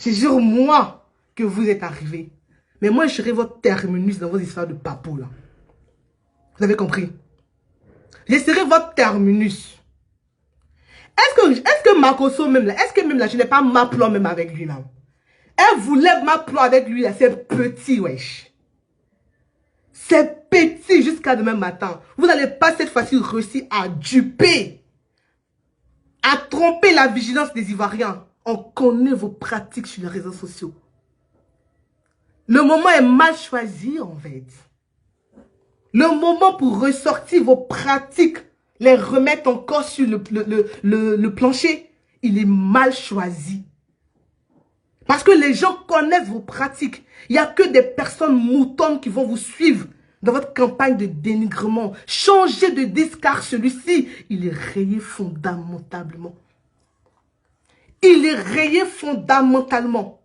C'est sur moi que vous êtes arrivés. Mais moi, je serai votre terminus dans vos histoires de papou, là. Vous avez compris? Je serai votre terminus. Est-ce que Makoso même là, est-ce que même là, je n'ai pas ma plan même avec lui là? Elle voulait ma plan avec lui là, c'est petit, wesh. C'est petit jusqu'à demain matin. Vous n'allez pas cette fois-ci réussir à duper, à tromper la vigilance des Ivoiriens. On connaît vos pratiques sur les réseaux sociaux. Le moment est mal choisi en fait. Le moment pour ressortir vos pratiques, les remettre encore sur le plancher, il est mal choisi. Parce que les gens connaissent vos pratiques. Il n'y a que des personnes moutonnes qui vont vous suivre dans votre campagne de dénigrement. Changez de disque car celui-ci, il est rayé fondamentalement. Il est rayé fondamentalement.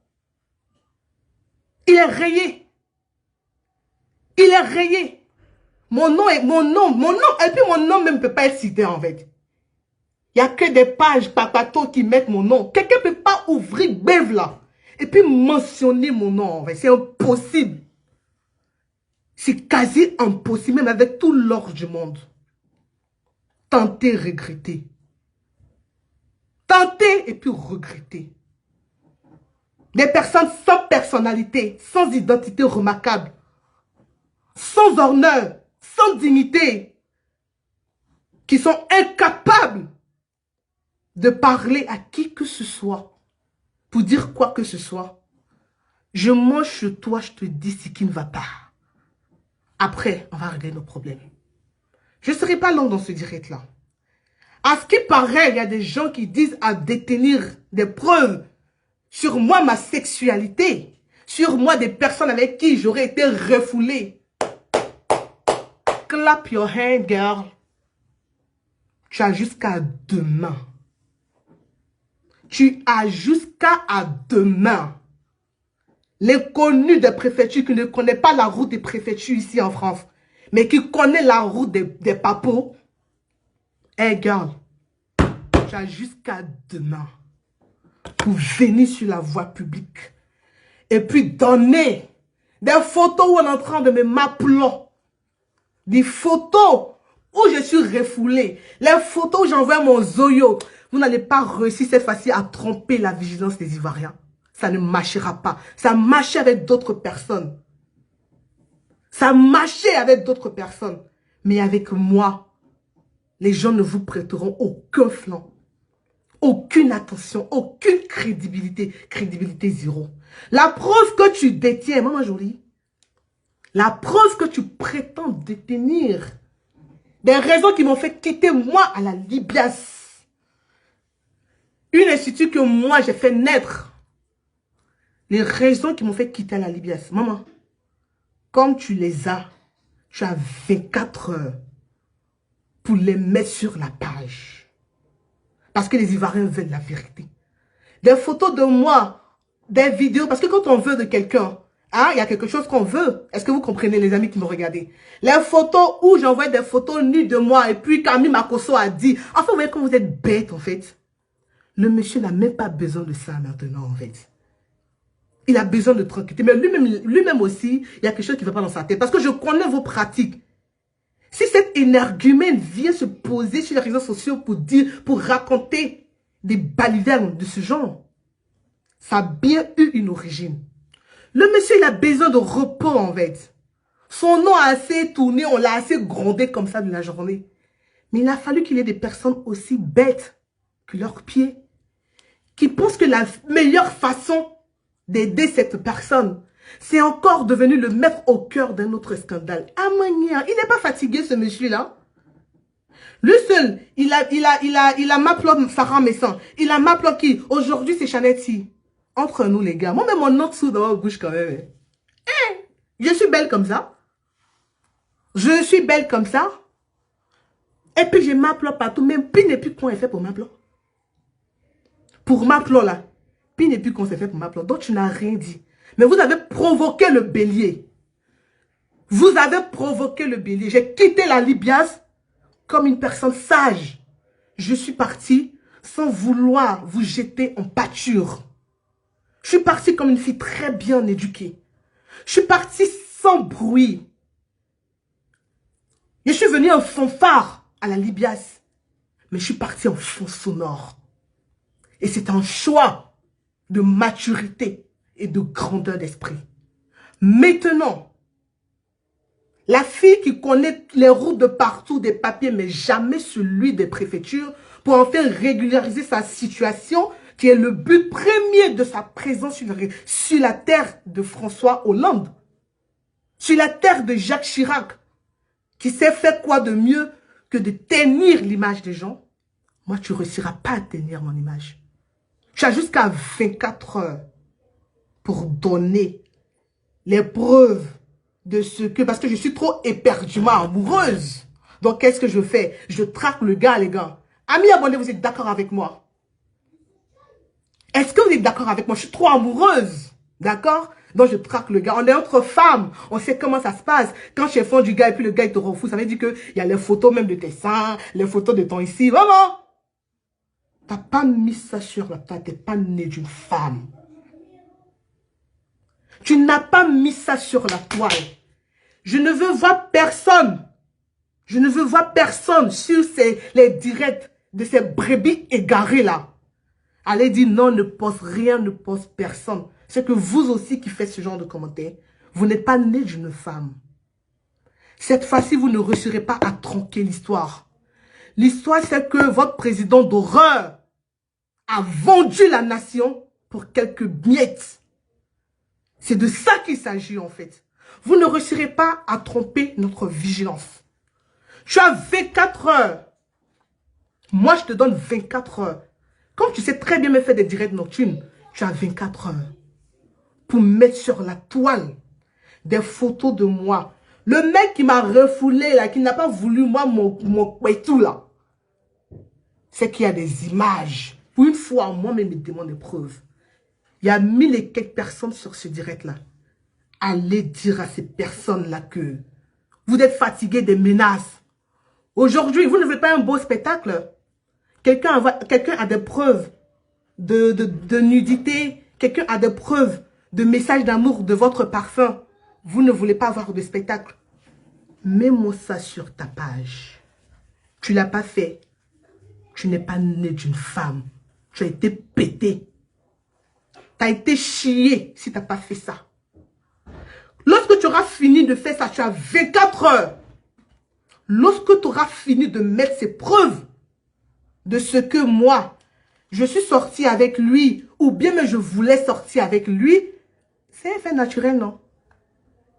Il est rayé. Il est rayé. Mon nom, et puis mon nom même ne peut pas être cité en fait. Il n'y a que des pages papato qui mettent mon nom. Quelqu'un ne peut pas ouvrir Bev là. Et puis mentionner mon nom en fait. C'est impossible. C'est quasi impossible, même avec tout l'or du monde. Tentez, regrettez. Tentez et puis regrettez. Des personnes sans personnalité, sans identité remarquable, sans honneur, sans dignité, qui sont incapables de parler à qui que ce soit, pour dire quoi que ce soit. Je mange sur toi, je te dis ce qui ne va pas. Après, on va régler nos problèmes. Je ne serai pas long dans ce direct-là. À ce qui paraît, il y a des gens qui disent à détenir des preuves sur moi, ma sexualité, sur moi, des personnes avec qui j'aurais été refoulée. Clap your hand, girl. Tu as jusqu'à demain. Tu as jusqu'à demain. L'inconnu des préfectures qui ne connaît pas la route des préfectures ici en France, mais qui connaît la route des papos. Hey girl, tu as jusqu'à demain pour venir sur la voie publique et puis donner des photos où on est en train de me m'appeler, des photos où je suis refoulée, les photos où j'envoie mon zoyo. Vous n'allez pas réussir cette fois-ci à tromper la vigilance des Ivoiriens. Ça ne marchera pas. Ça marchait avec d'autres personnes. Ça marchait avec d'autres personnes. Mais avec moi, les gens ne vous prêteront aucun flanc. Aucune attention, aucune crédibilité. Crédibilité zéro. La preuve que tu détiens, maman jolie, la preuve que tu prétends détenir, des raisons qui m'ont fait quitter moi à la Libias. Une institut que moi j'ai fait naître. Les raisons qui m'ont fait quitter la Libias. Maman, comme tu les as, tu as 24 heures pour les mettre sur la page. Parce que les Ivoiriens veulent la vérité. Des photos de moi, des vidéos, parce que quand on veut de quelqu'un, hein, il y a quelque chose qu'on veut. Est-ce que vous comprenez les amis qui me regardent? Les photos où j'envoie des photos nues de moi et puis Camille Makoso a dit, enfin vous voyez comme vous êtes bête en fait. Le monsieur n'a même pas besoin de ça maintenant en fait. Il a besoin de tranquillité. Mais lui-même aussi, il y a quelque chose qui ne va pas dans sa tête. Parce que je connais vos pratiques. Si cet énergumène vient se poser sur les réseaux sociaux pour raconter des balivernes de ce genre, ça a bien eu une origine. Le monsieur, il a besoin de repos en fait. Son nom a assez tourné, on l'a assez grondé comme ça de la journée. Mais il a fallu qu'il y ait des personnes aussi bêtes que leurs pieds, qui pensent que la meilleure façon d'aider cette personne, c'est encore devenu le mettre au cœur d'un autre scandale. Amania, il n'est pas fatigué ce monsieur-là. Lui seul, il a Maplot Sarah Messan. Il a Maplot qui, aujourd'hui c'est Chanetti. Entre nous les gars, moi même mon nom sous dans ma bouche quand même. Eh, je suis belle comme ça. Je suis belle comme ça. Et puis j'ai Maplot partout, même Pi n'est plus qu'on est fait pour Maplot. Pour Maplot là. Puis n'est plus qu'on s'est fait pour m'appeler. Donc tu n'as rien dit. Mais vous avez provoqué le bélier. Vous avez provoqué le bélier. J'ai quitté la Libias comme une personne sage. Je suis partie sans vouloir vous jeter en pâture. Je suis partie comme une fille très bien éduquée. Je suis partie sans bruit. Je suis venue en fanfare à la Libias. Mais je suis partie en fond sonore. Et c'est un choix de maturité et de grandeur d'esprit. Maintenant, la fille qui connaît les routes de partout des papiers, mais jamais celui des préfectures, pour en faire régulariser sa situation, qui est le but premier de sa présence sur la terre de François Hollande, sur la terre de Jacques Chirac, qui sait faire quoi de mieux que de tenir l'image des gens. Moi, tu ne réussiras pas à tenir mon image. Tu as jusqu'à 24 heures pour donner les preuves de ce que... Parce que je suis trop éperdument amoureuse. Donc, qu'est-ce que je fais? Je traque le gars, les gars. Amis abonnés, vous êtes d'accord avec moi? Est-ce que vous êtes d'accord avec moi? Je suis trop amoureuse. D'accord? Donc, je traque le gars. On est entre femmes. On sait comment ça se passe. Quand je fais du gars et puis le gars, il te refuse, ça veut dire qu'il y a les photos même de tes seins, les photos de ton ici. Vraiment? T'as pas mis ça sur la table. T'es pas né d'une femme. Tu n'as pas mis ça sur la toile. Je ne veux voir personne. Je ne veux voir personne sur les directs de ces brebis égarées là. Allez dire non, ne poste rien, ne poste personne. C'est que vous aussi qui faites ce genre de commentaires, vous n'êtes pas né d'une femme. Cette fois-ci, vous ne réussirez pas à tronquer l'histoire. L'histoire, c'est que votre président d'horreur a vendu la nation pour quelques miettes. C'est de ça qu'il s'agit en fait. Vous ne réussirez pas à tromper notre vigilance. Tu as 24 heures. Moi, je te donne 24 heures. Comme tu sais très bien me faire des directs nocturnes, tu as 24 heures pour mettre sur la toile des photos de moi. Le mec qui m'a refoulé, là, qui n'a pas voulu, moi, mon tout là, c'est qu'il y a des images. Pour une fois, moi-même, me demande des preuves. Il y a 1000 et quelques personnes sur ce direct-là. Allez dire à ces personnes-là que vous êtes fatigués des menaces. Aujourd'hui, vous ne voulez pas un beau spectacle. Quelqu'un a des preuves de nudité. Quelqu'un a des preuves de messages d'amour de votre parfum. Vous ne voulez pas avoir de spectacle. Mets-moi ça sur ta page. Tu ne l'as pas fait. Tu n'es pas né d'une femme. Tu as été pété. Tu as été chié si tu n'as pas fait ça. Lorsque tu auras fini de faire ça, tu as 24 heures. Lorsque tu auras fini de mettre ces preuves de ce que moi, je suis sortie avec lui, ou bien mais je voulais sortir avec lui, c'est un fait naturel, non?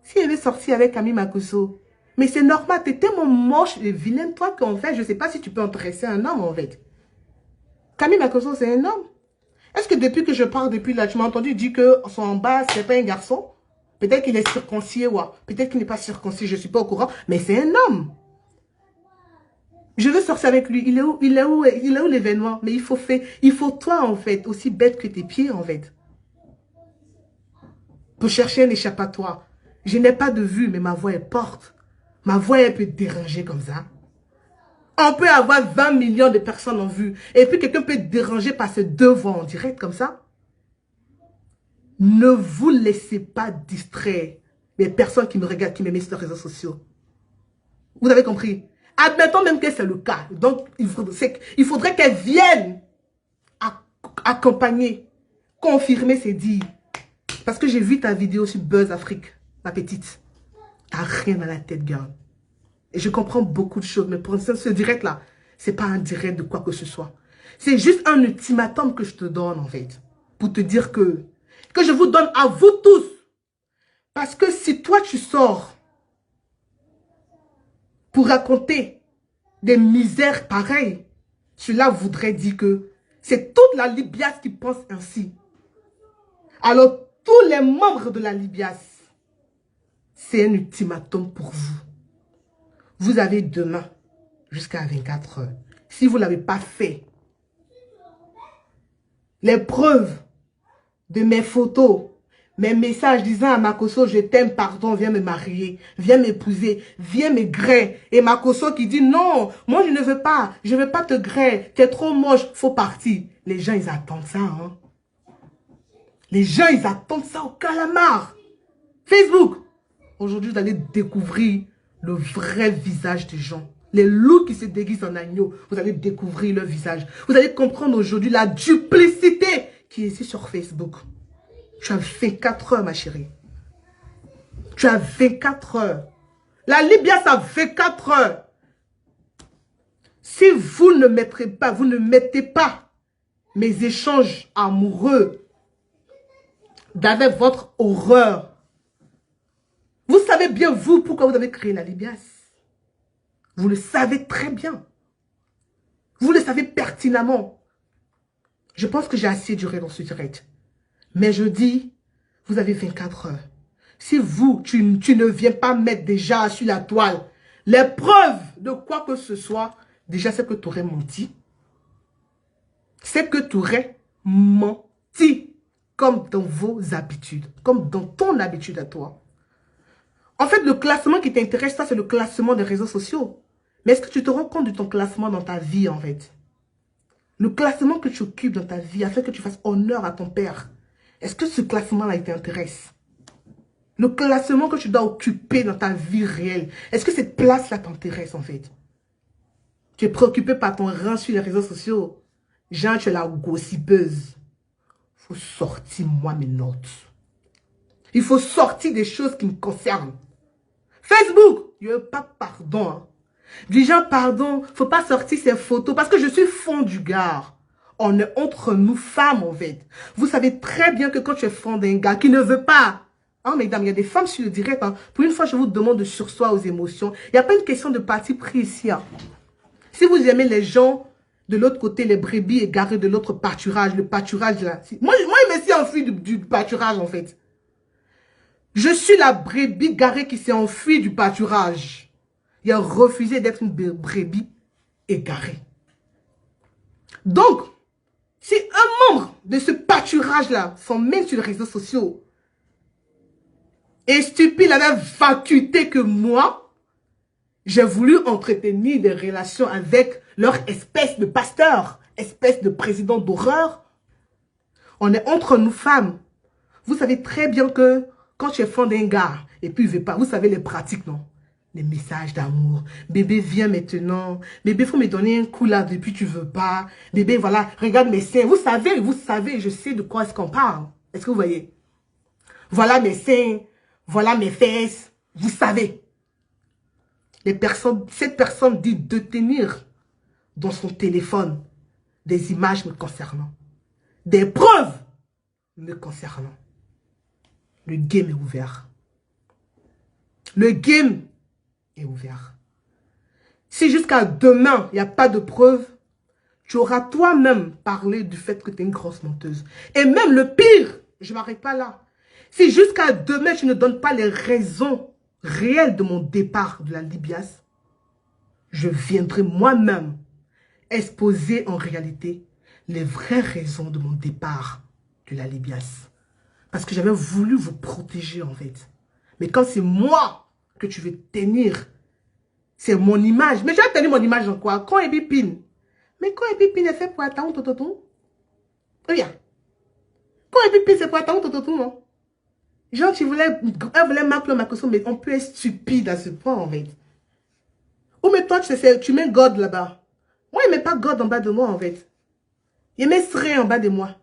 Si elle avait sorti avec Camille Makosso, mais c'est normal, tu es tellement moche et vilaine, toi, qu'en fait, je ne sais pas si tu peux intéresser un homme, en fait. Camille Makosso, c'est un homme. Est-ce que depuis que je parle, depuis là, tu m'as entendu dire que son en bas, c'est pas un garçon? Peut-être qu'il est circoncis, ouais. Peut-être qu'il n'est pas circoncis, je ne suis pas au courant, mais c'est un homme. Je veux sortir avec lui. Il est où l'événement? Mais il faut toi, en fait, aussi bête que tes pieds, en fait. Pour chercher un échappatoire. Je n'ai pas de vue, mais ma voix est porte. Ma voix, elle peut déranger comme ça. On peut avoir 20 millions de personnes en vue. Et puis, quelqu'un peut être dérangé par ces deux voix en direct, comme ça. Ne vous laissez pas distraire les personnes qui me regardent, qui me mettent sur les réseaux sociaux. Vous avez compris? Admettons même que c'est le cas. Donc, il faudrait qu'elle vienne accompagner, confirmer ses dires. Parce que j'ai vu ta vidéo sur Buzz Afrique, ma petite. T'as rien dans la tête, girl. Et je comprends beaucoup de choses. Mais pour l'instant, ce direct-là, c'est pas un direct de quoi que ce soit. C'est juste un ultimatum que je te donne, en fait. Pour te dire que je vous donne à vous tous. Parce que si toi, tu sors pour raconter des misères pareilles, cela voudrait dire que c'est toute la Libias qui pense ainsi. Alors, tous les membres de la Libias, c'est un ultimatum pour vous. Vous avez demain jusqu'à 24 heures. Si vous ne l'avez pas fait, les preuves de mes photos, mes messages disant à Makosso, je t'aime, pardon, viens me marier, viens m'épouser, viens me gré. Et Makosso qui dit, non, moi je ne veux pas te gré, t'es trop moche, faut partir. Les gens, ils attendent ça, hein. Les gens, ils attendent ça au calamar. Facebook. Aujourd'hui, vous allez découvrir le vrai visage des gens. Les loups qui se déguisent en agneau, vous allez découvrir leur visage. Vous allez comprendre aujourd'hui la duplicité qui est ici sur Facebook. Tu as 24 heures, ma chérie. Tu as 24 heures. La Libya, ça a 24 heures. Si vous ne mettez pas mes échanges amoureux d'avec votre horreur, vous savez bien, vous, pourquoi vous avez créé la Libias. Vous le savez très bien. Vous le savez pertinemment. Je pense que j'ai assez duré dans ce direct. Mais je dis, vous avez 24 heures. Si vous, tu ne viens pas mettre déjà sur la toile les preuves de quoi que ce soit, déjà c'est que tu aurais menti. C'est que tu aurais menti. Comme dans vos habitudes. Comme dans ton habitude à toi. En fait, le classement qui t'intéresse, ça, c'est le classement des réseaux sociaux. Mais est-ce que tu te rends compte de ton classement dans ta vie, en fait? Le classement que tu occupes dans ta vie, afin que tu fasses honneur à ton père. Est-ce que ce classement-là, il t'intéresse? Le classement que tu dois occuper dans ta vie réelle, est-ce que cette place-là t'intéresse, en fait? Tu es préoccupé par ton rang sur les réseaux sociaux. Genre, tu es la gossipeuse. Il faut sortir, moi, mes notes. Il faut sortir des choses qui me concernent. Facebook, il n'y a pas pardon. Hein. Du genre, pardon, il ne faut pas sortir ces photos parce que je suis fond du gars. On est entre nous femmes, en fait. Vous savez très bien que quand tu es fond d'un gars qui ne veut pas. Hein, mesdames, il y a des femmes sur le direct. Hein. Pour une fois, je vous demande de sursoir aux émotions. Il n'y a pas une question de parti pris ici. Hein. Si vous aimez les gens de l'autre côté, les brebis égarées de l'autre pâturage, le pâturage là. Moi, il me suis enfui du pâturage, en fait. Je suis la brebis garée qui s'est enfuie du pâturage. Il a refusé d'être une brebis égarée. Donc, si un membre de ce pâturage-là s'en met sur les réseaux sociaux et stupide la même vacuité que moi, j'ai voulu entretenir des relations avec leur espèce de pasteur, espèce de président d'horreur. On est entre nous femmes. Vous savez très bien que quand tu es fan d'un gars, et puis il ne veut pas, vous savez les pratiques, non? Les messages d'amour. Bébé, viens maintenant. Bébé, il faut me donner un coup là depuis tu ne veux pas. Bébé, voilà, regarde mes seins. Vous savez, je sais de quoi est-ce qu'on parle. Est-ce que vous voyez? Voilà mes seins, voilà mes fesses. Vous savez. Cette personne dit de tenir dans son téléphone des images me concernant. Des preuves me concernant. Le game est ouvert. Le game est ouvert. Si jusqu'à demain, il n'y a pas de preuves, tu auras toi-même parlé du fait que tu es une grosse menteuse. Et même le pire, je ne m'arrête pas là. Si jusqu'à demain, tu ne donnes pas les raisons réelles de mon départ de la Libias, je viendrai moi-même exposer en réalité les vraies raisons de mon départ de la Libias. Parce que j'avais voulu vous protéger en fait. Mais quand c'est moi que tu veux tenir, c'est mon image. Mais je vais tenir mon image en quoi? Quand Ebipine. Mais quand Ebipine est fait pour attendre tototon. Regarde. Quand Ebipine c'est pour attendre tototon, non? Genre, elle voulait m'appeler Makoso, mais on peut être stupide à ce point en fait. Ou mais toi, tu mets God là-bas. Moi, il ne met pas God en bas de moi en fait. Il met Sré en bas de moi.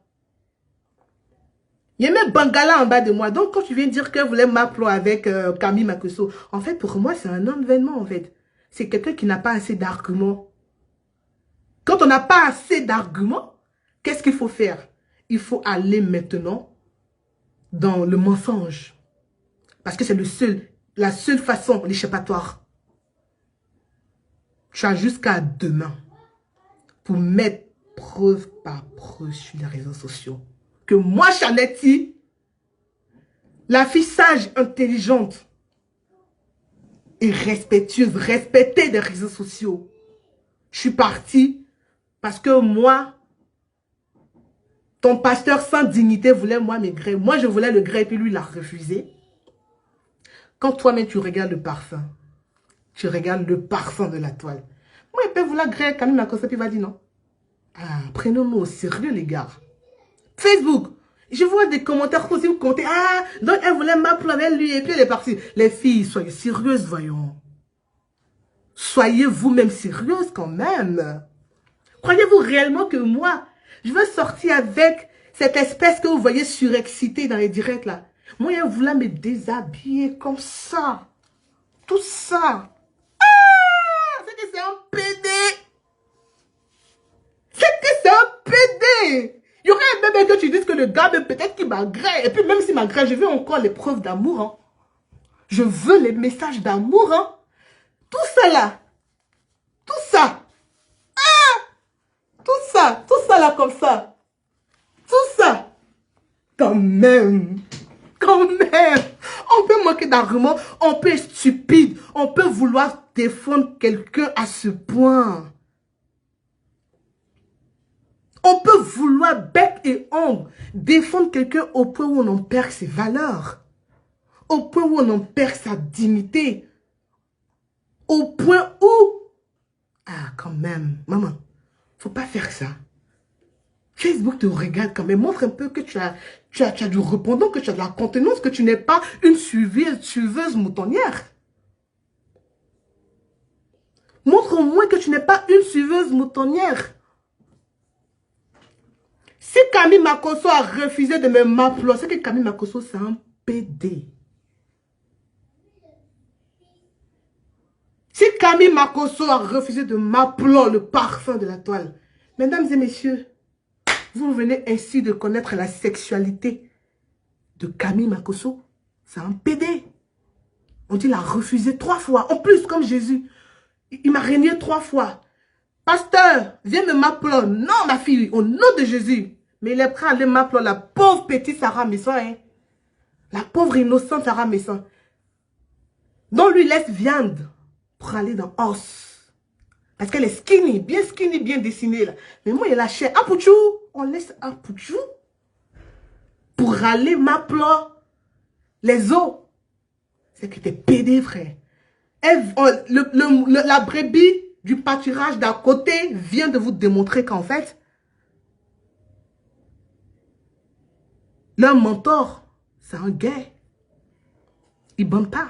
Il y a même Bangala en bas de moi. Donc, quand tu viens dire qu'elle voulait m'appeler avec Camille Makoso, en fait, pour moi, c'est un non-événement, en fait. C'est quelqu'un qui n'a pas assez d'arguments. Quand on n'a pas assez d'arguments, qu'est-ce qu'il faut faire? Il faut aller maintenant dans le mensonge. Parce que c'est la seule façon, l'échappatoire. Tu as jusqu'à demain pour mettre preuve par preuve sur les réseaux sociaux. Que moi, Chanetti, la fille sage, intelligente et respectueuse, respectée des réseaux sociaux, je suis partie parce que moi, ton pasteur sans dignité voulait moi mes grès. Moi, je voulais le grès et puis lui, il a refusé. Quand toi-même, tu regardes le parfum, tu regardes le parfum de la toile. Moi, il peut vouloir grès, Camille Makoso, puis il va dire non. Ah, prenons-nous au sérieux, les gars. Facebook, Je vois des commentaires aussi, vous commentez, ah, donc elle voulait m'appeler avec lui, et puis elle est partie. Les filles, soyez sérieuses, voyons. Soyez vous-même sérieuses quand même. Croyez-vous réellement que moi, je veux sortir avec cette espèce que vous voyez surexcitée dans les directs là? Moi, elle voulait me déshabiller comme ça. Tout ça. Ah, c'est que c'est un PD. C'est que c'est un PD. Il y aurait même que tu dises que le gars, peut-être qu'il m'agresse. Et puis même s'il m'agresse, je veux encore les preuves d'amour. Hein. Je veux les messages d'amour. Hein. Tout ça là. Tout ça. Tout ça là comme ça. Tout ça. Quand même. Quand même. On peut manquer d'arguments. On peut être stupide. On peut vouloir défendre quelqu'un à ce point. On peut vouloir bec et ongle défendre quelqu'un au point où on en perd ses valeurs. Au point où on en perd sa dignité. Au point où... Ah, quand même. Maman, faut pas faire ça. Facebook te regarde quand même. Montre un peu que tu as du répondant, que tu as de la contenance, que tu n'es pas une suiveuse moutonnière. Montre au moins que tu n'es pas une suiveuse moutonnière. Si Camille Makosso a refusé de me m'appeler, c'est que Camille Makosso, c'est un PD. Si Camille Makosso a refusé de m'appeler le parfum de la toile, mesdames et messieurs, vous venez ainsi de connaître la sexualité de Camille Makosso. C'est un PD. On dit qu'il a refusé 3 fois. En plus, comme Jésus, il m'a régné 3 fois. Pasteur, viens me m'appeler. Non, ma fille, au nom de Jésus. Mais il est prêt à aller m'appeler la pauvre petite Sarah Messon. Hein? La pauvre innocente Sarah Messon. Donc lui laisse viande pour aller dans os. Parce qu'elle est skinny, bien dessinée. Là. Mais moi, il a la chair. Un pouchou. On laisse un pouchou pour aller m'appeler les os. C'est que t'es pédé, frère. La brebis du pâturage d'à côté vient de vous démontrer qu'en fait, leur mentor, c'est un gay. Il ne bande pas.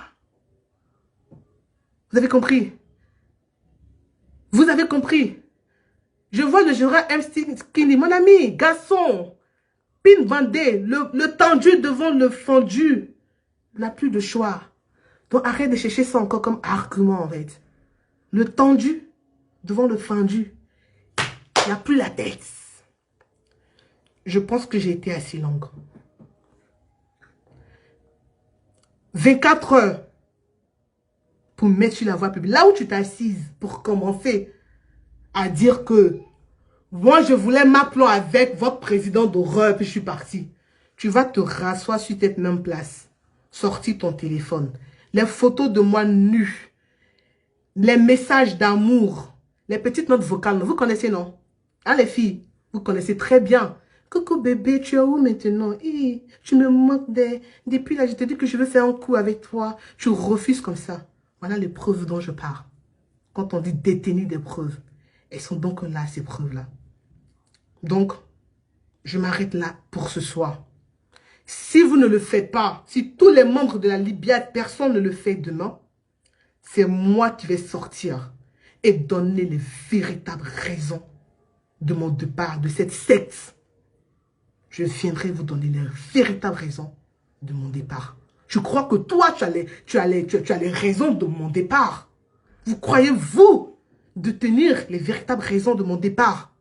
Vous avez compris? Vous avez compris? Je vois le jureur M. Skinny, mon ami, garçon, pin bandé, le tendu devant le fendu. Il n'a plus de choix. Donc arrête de chercher ça encore comme argument en fait. Le tendu devant le fendu. Il n'y a plus la tête. Je pense que j'ai été assez longue. 24 heures pour mettre sur la voie publique. Là où tu t'assises pour commencer à dire que moi je voulais m'appeler avec votre président d'horreur puis je suis partie. Tu vas te rasseoir sur cette même place. Sortir ton téléphone. Les photos de moi nue. Les messages d'amour. Les petites notes vocales. Vous connaissez, non? Hein, les filles? Vous connaissez très bien. Coucou bébé, tu es où maintenant? Tu me manques depuis là, je te dis que je veux faire un coup avec toi. Tu refuses comme ça. Voilà les preuves dont je parle. Quand on dit détenir des preuves. Elles sont donc là, ces preuves-là. Donc, je m'arrête là pour ce soir. Si vous ne le faites pas, si tous les membres de la Libiade, personne ne le fait demain, c'est moi qui vais sortir et donner les véritables raisons de mon départ, de cette secte. Je viendrai vous donner les véritables raisons de mon départ. Je crois que toi, tu as les raisons de mon départ. Vous croyez, vous, de tenir les véritables raisons de mon départ.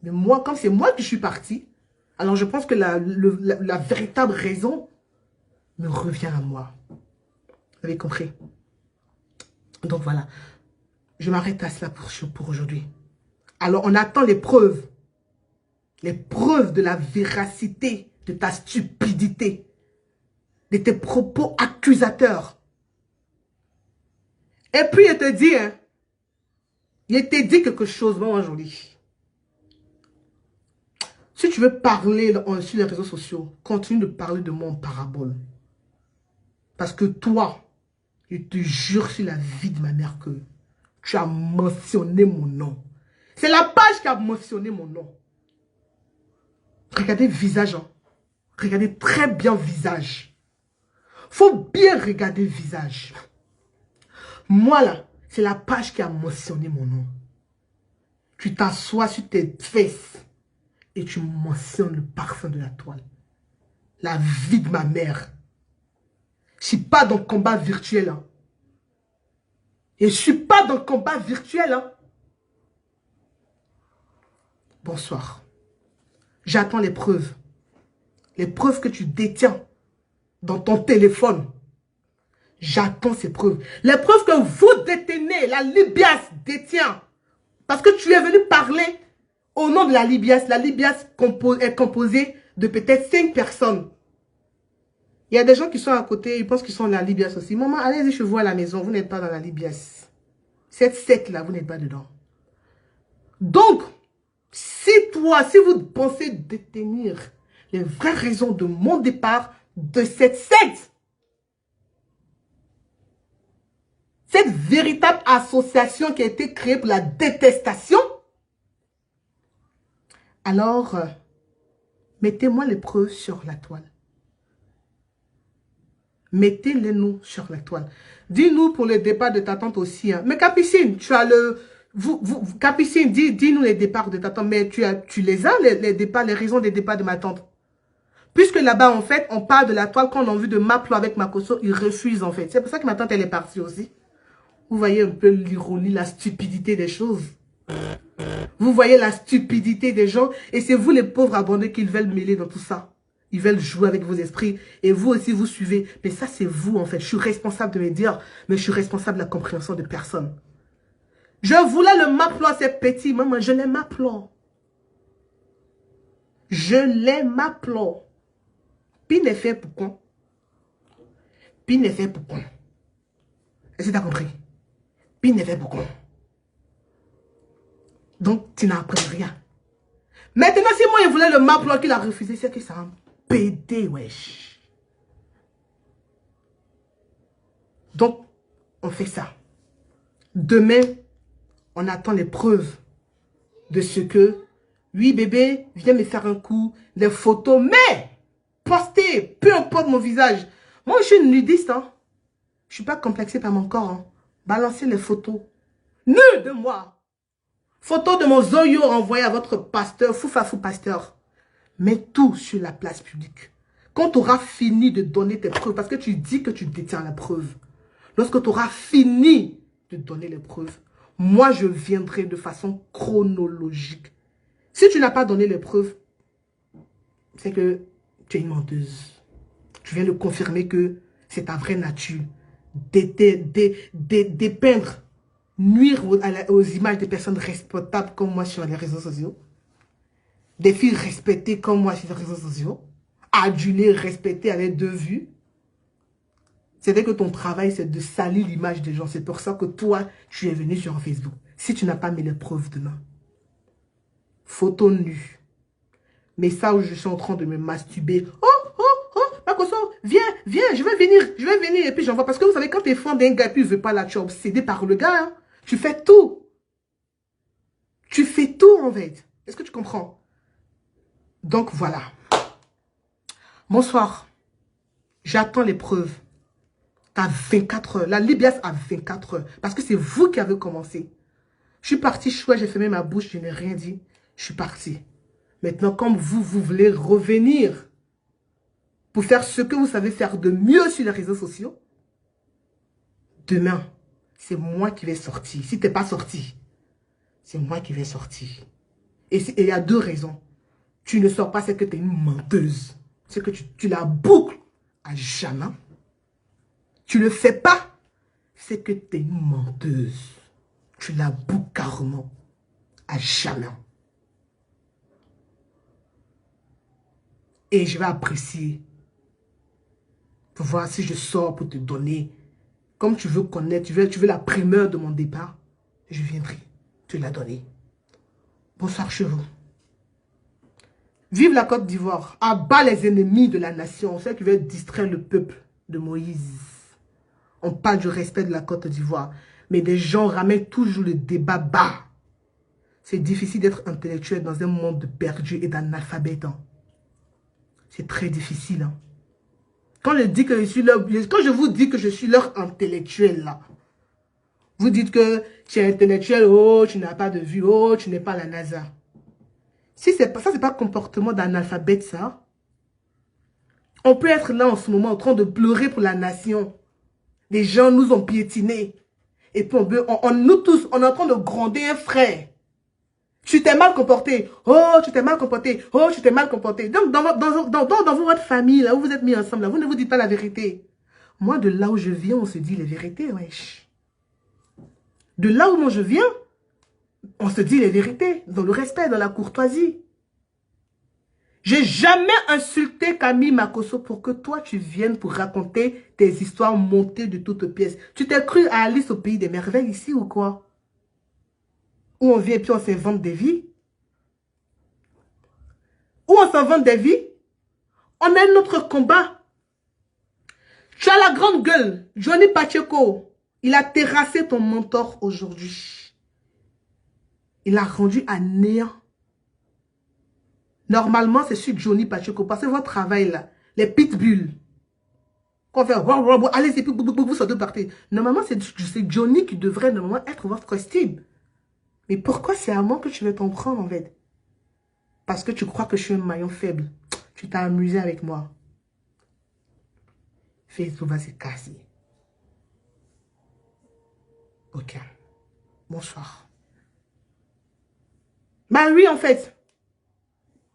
Mais moi, comme c'est moi qui suis parti, alors je pense que la véritable raison me revient à moi. Vous avez compris? Donc voilà, je m'arrête à cela pour aujourd'hui. Alors on attend les preuves de la véracité de ta stupidité, de tes propos accusateurs. Et puis il te dit, hein, il te dit quelque chose, maman jolie. Si tu veux parler sur les réseaux sociaux, continue de parler de moi en parabole. Parce que toi, je te jure sur la vie de ma mère que tu as mentionné mon nom. C'est la page qui a mentionné mon nom. Regardez le visage. Hein. Regardez très bien le visage. Faut bien regarder le visage. Moi, là, c'est la page qui a mentionné mon nom. Tu t'assois sur tes fesses et tu mentionnes le parfum de la toile. La vie de ma mère. Je suis pas dans le combat virtuel. Hein. Et je suis pas dans le combat virtuel. Hein. Bonsoir. J'attends les preuves. Les preuves que tu détiens dans ton téléphone. J'attends ces preuves. Les preuves que vous détenez, la Libias détient. Parce que tu es venu parler au nom de la Libias. La Libias est composée de peut-être 5 personnes. Il y a des gens qui sont à côté, ils pensent qu'ils sont dans la Libias aussi. Maman, allez-y chez vous à la maison, vous n'êtes pas dans la Libias. Cette secte-là, vous n'êtes pas dedans. Donc, si vous pensez détenir les vraies raisons de mon départ de cette secte, cette véritable association qui a été créée pour la détestation, alors, mettez-moi les preuves sur la toile. Mettez-les-nous sur la toile. Dis-nous pour le départ de ta tante aussi. Hein. Mais Capucine, tu as le... Capucine, dis-nous les départs de ta tante. Mais tu les as, les départs, les raisons des départs de ma tante. Puisque là-bas, en fait, on parle de la toile. Quand on a vu de Maplo avec Makosso, ils refusent, en fait. C'est pour ça que ma tante, elle est partie aussi. Vous voyez un peu l'ironie, la stupidité des choses. Vous voyez la stupidité des gens. Et c'est vous, les pauvres abonnés, qui veulent mêler dans tout ça. Ils veulent jouer avec vos esprits. Et vous aussi, vous suivez. Mais ça, c'est vous, en fait. Je suis responsable de mes dires. Mais je suis responsable de la compréhension de personne. Je voulais le Maplo, c'est petit. Maman, je l'ai Maplo. Je l'ai Maplo. Puis n'est fait pour quoi? Puis n'est fait pour quoi? Est-ce que tu as compris? Puis n'est fait pour quoi? Donc, tu n'apprends rien. Maintenant, si moi, il voulait le Maplo qu'il a refusé, c'est que ça a pédé, wesh. Donc, on fait ça. Demain, on attend les preuves de ce que, oui, bébé, viens me faire un coup, des photos, mais, postez, peu importe mon visage. Moi, je suis une nudiste, hein. Je ne suis pas complexée par mon corps, hein. Balancez les photos. Nue de moi. Photo de mon zoyo envoyé à votre pasteur, foufafou pasteur. Mets tout sur la place publique. Quand tu auras fini de donner tes preuves, parce que tu dis que tu détiens la preuve. Lorsque tu auras fini de donner les preuves, moi je viendrai de façon chronologique. Si tu n'as pas donné les preuves, c'est que tu es une menteuse. Tu viens de confirmer que c'est ta vraie nature. Dépeindre, nuire aux images des personnes respectables comme moi sur les réseaux sociaux. Des filles respectées comme moi sur les réseaux sociaux. Adulées, respectées avec 2 vues. C'est-à-dire que ton travail, c'est de salir l'image des gens. C'est pour ça que toi, tu es venu sur Facebook. Si tu n'as pas mis les preuves demain. Photo nue. Message où je suis en train de me masturber. Makosso, viens, je vais venir. Et puis j'envoie. Parce que vous savez, quand tu es fan d'un gars et puis il ne veut pas là, tu es obsédé par le gars. Hein. Tu fais tout. Tu fais tout en fait. Est-ce que tu comprends? Donc voilà. Bonsoir. J'attends les preuves. T'as 24 heures. La Libias a 24 heures. Parce que c'est vous qui avez commencé. Je suis partie, chouette, j'ai fermé ma bouche, je n'ai rien dit. Je suis partie. Maintenant, comme vous voulez revenir pour faire ce que vous savez faire de mieux sur les réseaux sociaux, demain, c'est moi qui vais sortir. Si tu n'es pas sorti, c'est moi qui vais sortir. Et il y a 2 raisons. Tu ne sors pas, c'est que tu es une menteuse. C'est que tu la boucles à jamais. Tu ne le fais pas, c'est que tu es une menteuse. Tu la boucles carrément à jamais. Et je vais apprécier pour voir si je sors pour te donner. Comme tu veux connaître, tu veux la primeur de mon départ, je viendrai te la donner. Bonsoir chez vous. Vive la Côte d'Ivoire. Abat les ennemis de la nation. Ceux qui veulent distraire le peuple de Moïse. On parle du respect de la Côte d'Ivoire. Mais des gens ramènent toujours le débat bas. C'est difficile d'être intellectuel dans un monde perdu et d'analphabète. C'est très difficile. Hein. Quand je dis que je suis leur... Quand je vous dis que je suis leur intellectuel, là, vous dites que tu es intellectuel, oh, tu n'as pas de vue, oh, tu n'es pas la NASA. Si c'est pas ça, c'est pas comportement d'analphabète, ça. On peut être là en ce moment en train de pleurer pour la nation. Les gens nous ont piétinés. Et puis nous tous, on est en train de gronder un frère. Tu t'es mal comporté. Oh, tu t'es mal comporté. Oh, tu t'es mal comporté. Donc, dans votre famille, là où vous êtes mis ensemble, là, vous ne vous dites pas la vérité. Moi, de là où je viens, on se dit les vérités, wesh. De là où moi je viens, on se dit les vérités. Dans le respect, dans la courtoisie. J'ai jamais insulté Camille Makosso pour que toi, tu viennes pour raconter tes histoires montées de toutes pièces. Tu t'es cru à Alice au pays des merveilles ici ou quoi? Où on vient et puis on s'invente des vies. Où on s'invente des vies. On a un autre combat. Tu as la grande gueule. Johnny Pacheco, il a terrassé ton mentor aujourd'hui. Il l'a rendu à néant. Normalement, c'est sur Johnny Pacheco. Parce que votre travail là, les pitbulls. Qu'on fait, allez, c'est vous sur deux parties. Normalement, c'est Johnny qui devrait normalement être votre cible. Mais pourquoi c'est à moi que tu veux t'en prendre en fait? Parce que tu crois que je suis un maillon faible. Tu t'es amusé avec moi. Facebook va se casser. Ok. Bonsoir. Ben oui, en fait.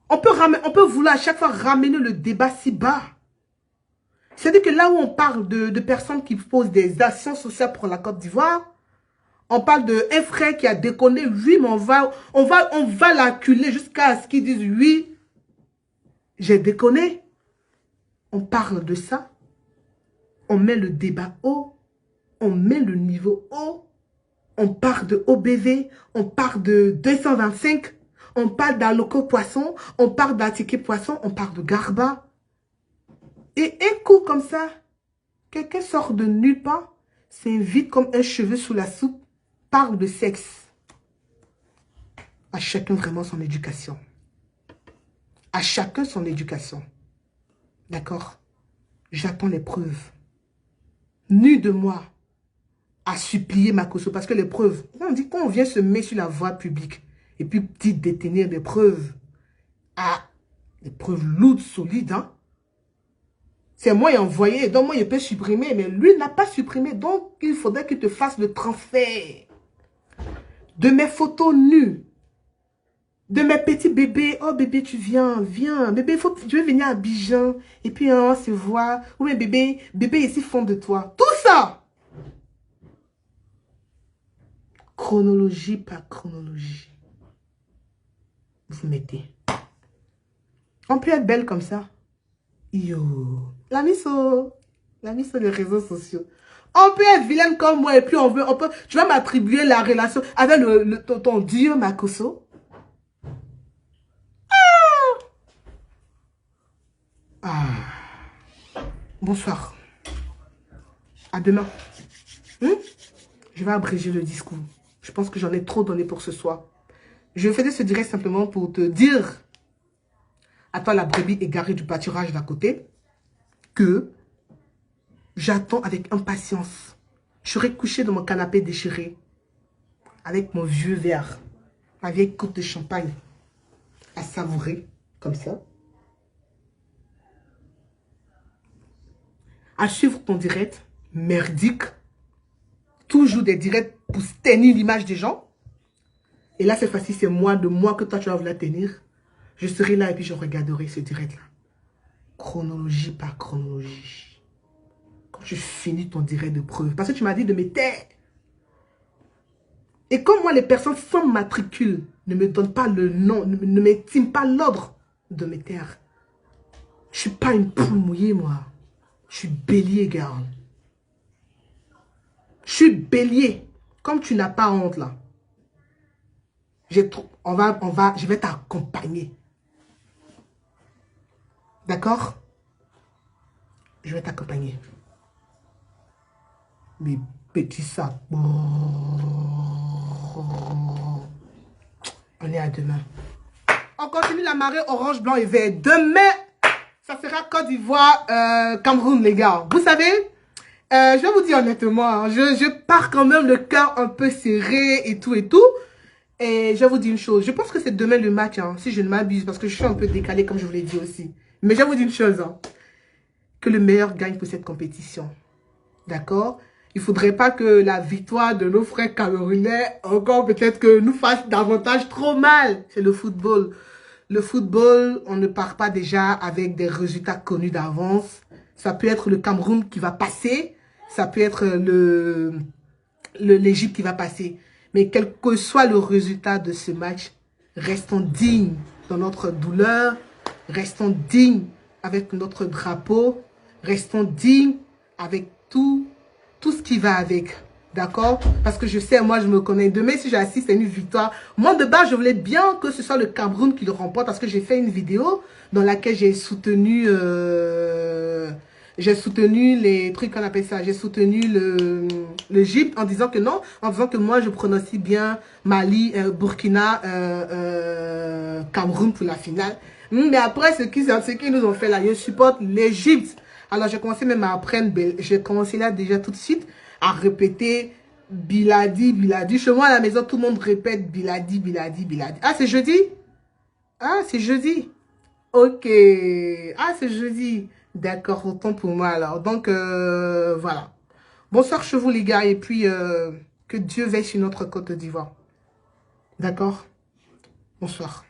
On peut vouloir à chaque fois ramener le débat si bas. C'est-à-dire que là où on parle de personnes qui posent des actions sociales pour la Côte d'Ivoire, on parle d'un frère qui a déconné, oui, mais on va l'acculer jusqu'à ce qu'il dise oui, j'ai déconné. On parle de ça. On met le débat haut. On met le niveau haut. On parle de OBV. On parle de 225. On parle d'Aloco Poisson. On parle d'Atiké Poisson. On parle de Garba. Et un coup comme ça, quelqu'un sort de nulle part, s'invite comme un cheveu sous la soupe, parle de sexe. À chacun vraiment son éducation. À chacun son éducation. D'accord? J'attends les preuves. Nul de moi à supplier Makosso. Parce que les preuves, on dit qu'on vient se mettre sur la voie publique et puis dit détenir des preuves. Ah, des preuves lourdes, solides, hein? C'est moi qui ai envoyé, donc moi je peux supprimer, mais lui n'a pas supprimé. Donc il faudrait qu'il te fasse le transfert de mes photos nues. De mes petits bébés. Oh bébé, tu viens, viens. Bébé, je vais venir à Abidjan. Et puis on se voit. Oui, bébé ici fond de toi. Tout ça. Chronologie par chronologie. Vous mettez. On peut être belle comme ça. Yo. La mise sur les réseaux sociaux. On peut être vilaine comme moi. Et puis tu vas m'attribuer la relation avec ton dieu Makosso. Bonsoir. À demain. Je vais abréger le discours. Je pense que j'en ai trop donné pour ce soir. Je faisais ce direct simplement pour te dire, à toi la brebis égarée du pâturage d'à côté, que j'attends avec impatience. Je serai couché dans mon canapé déchiré, avec mon vieux verre, ma vieille coupe de champagne, à savourer, comme ça. À suivre ton direct merdique. Toujours des directs pour tenir l'image des gens. Et là, cette fois-ci, c'est moi, de moi que toi, tu vas vouloir tenir. Je serai là et puis je regarderai ce direct-là. Chronologie par chronologie. Quand tu finis ton direct de preuve. Parce que tu m'as dit de me taire. Et comme moi, les personnes sans matricule ne me donnent pas le nom, ne m'estiment pas l'ordre de me taire. Je ne suis pas une poule mouillée, moi. Je suis bélier, girl. Je suis bélier. Comme tu n'as pas honte, là. Je vais t'accompagner. D'accord? Je vais t'accompagner. Mes petits sacs. On est à demain. On continue la marée orange, blanc et vert. Demain, Ça sera Côte d'Ivoire, Cameroun, les gars. Vous savez, je vais vous dire honnêtement, hein, je pars quand même le cœur un peu serré et tout et tout. Et je vais vous dire une chose. Je pense que c'est demain le match, hein, si je ne m'abuse, parce que je suis un peu décalé, comme je vous l'ai dit aussi. Mais je vais vous dire une chose, hein, que le meilleur gagne pour cette compétition. D'accord? Il ne faudrait pas que la victoire de nos frères camerounais, encore peut-être que nous fasse davantage trop mal. C'est le football. Le football, on ne part pas déjà avec des résultats connus d'avance. Ça peut être le Cameroun qui va passer. Ça peut être l'Égypte qui va passer. Mais quel que soit le résultat de ce match, restons dignes dans notre douleur. Restons dignes avec notre drapeau. Restons dignes avec tout ce qui va avec. D'accord? Parce que je sais, moi, je me connais. Demain, si j'assiste à une victoire, moi, de base, je voulais bien que ce soit le Cameroun qui le remporte parce que j'ai fait une vidéo dans laquelle j'ai soutenu les trucs qu'on appelle ça. J'ai soutenu l'Égypte en disant que non, en disant que moi, je prononcie bien Mali, Burkina, Cameroun pour la finale. Mais après, ce qu'ils nous ont fait là, je supporte l'Égypte. Alors, j'ai commencé même à apprendre, j'ai commencé là déjà tout de suite à répéter Biladi, Biladi. Chez moi à la maison, tout le monde répète Biladi, Biladi, Biladi. Ah, c'est jeudi? Ah, c'est jeudi. Ok. Ah, c'est jeudi. D'accord, autant pour moi alors. Donc, voilà. Bonsoir chez vous les gars et puis que Dieu veille sur notre Côte d'Ivoire. D'accord? Bonsoir.